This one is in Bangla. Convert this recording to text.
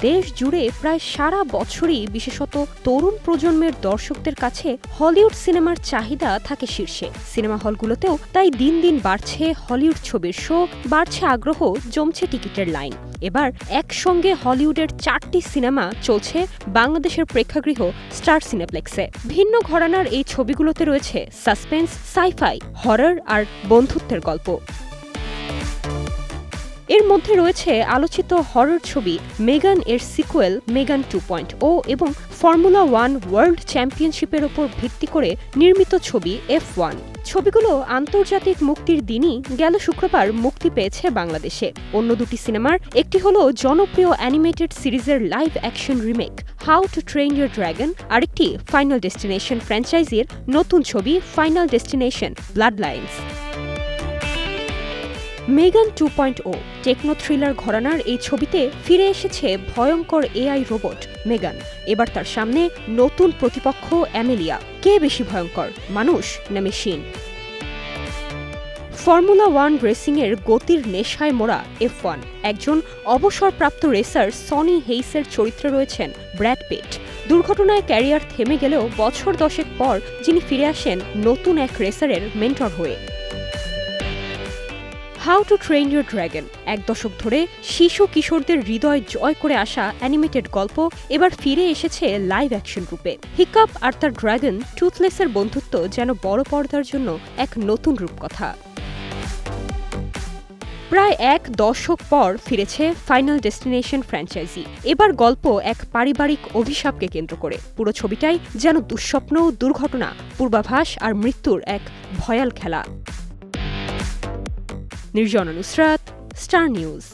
দেশ জুড়ে প্রায় সারা বছরই বিশেষত তরুণ প্রজন্মের দর্শকদের কাছে হলিউড সিনেমার চাহিদা থাকে শীর্ষে। সিনেমা হলগুলোতেও তাই দিন দিন বাড়ছে হলিউড ছবির শো, বাড়ছে আগ্রহ, জমছে টিকিটের লাইন। এবার একসঙ্গে হলিউডের 4টি সিনেমা চলছে বাংলাদেশের প্রেক্ষাগৃহ স্টার সিনেপ্লেক্সে। ভিন্ন ঘরানার এই ছবিগুলোতে রয়েছে সাসপেন্স, সাইফাই, হরর আর বন্ধুত্বের গল্প। এর মধ্যে রয়েছে আলোচিত হরর ছবি মেগান এর সিকুয়েল মেগান 2.0 এবং ফর্মুলা 1 ওয়ার্ল্ড চ্যাম্পিয়নশিপের ওপর ভিত্তি করে নির্মিত ছবি F1। ছবিগুলো আন্তর্জাতিক মুক্তির দিনই গেল শুক্রবার মুক্তি পেয়েছে বাংলাদেশে। অন্য দুটি সিনেমার একটি হলো জনপ্রিয় অ্যানিমেটেড সিরিজের live action remake how to train your dragon, আরেকটি ফাইনাল ডেস্টিনেশন ফ্র্যাঞ্চাইজির নতুন ছবি ফাইনাল ডেস্টিনেশন ব্লাড লাইন্স। মেগান 2.0 টেকনো থ্রিলার ঘরানার এই ছবিতে ফিরে এসেছে ভয়ঙ্কর এআই রোবট মেগান। এবার তার সামনে নতুন প্রতিপক্ষ অ্যামেলিয়া। কে বেশি ভয়ঙ্কর, মানুষ না মেশিন? ফর্মুলা 1 রেসিংয়ের গতির নেশায় মোড়া F1। একজন অবসরপ্রাপ্ত রেসার সনি হেইসের চরিত্রে রয়েছেন ব্র্যাড পিট। দুর্ঘটনায় ক্যারিয়ার থেমে গেলেও বছর 10 পর যিনি ফিরে আসেন নতুন এক রেসারের মেন্টর হয়ে। How to train your dragon 1 দশক ধরে শিশু কিশোরদের হৃদয় জয় করে আসা অ্যানিমেটেড গল্প এবার ফিরে এসেছে লাইভ অ্যাকশন রূপে। হিকাপ আর তার ড্রাগন টুথলেসের বন্ধুত্ব যেন বড় পর্দার জন্য এক নতুন রূপকথা। প্রায় 1 দশক পর ফিরেছে ফাইনাল ডেস্টিনেশন ফ্র্যাঞ্চাইজি। এবার গল্প এক পারিবারিক অভিশাপকে কেন্দ্র করে। পুরো ছবিটাই যেন দুঃস্বপ্ন, দুর্ঘটনা, পূর্বাভাস আর মৃত্যুর এক ভয়াল খেলা। Nirjona Nusrat, star news.